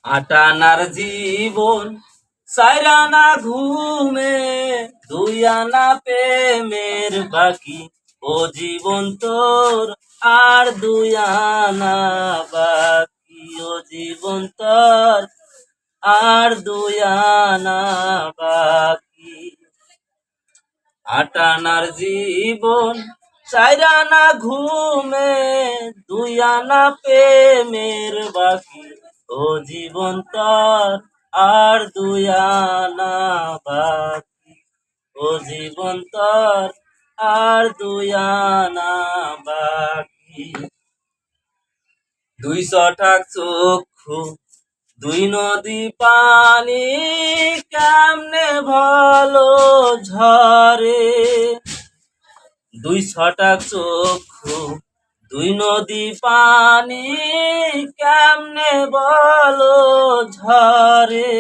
আটানার জীবন, সাইরানা ঘুমে, দুই আনা প্রেমের বাকি। ও জীবন তোর আর দুই আনা বাকি। ও জীবন তোর আর দুই আনা বাকি। আটানার জীবন, চাইরানা ঘুমে, দুই আনা প্রেমের বাকি। ও জীবন তোর আর দুই আনা বাকি। ও জীবন তোর আর দুই আনা বাকি। দুই ছটাক চক্ষু, দুই নদী পানি, কেমনে ভালো ঝরে। দুই ছটাক চক্ষু, দুই নদী পানি, কেমনে বলো ঝরে।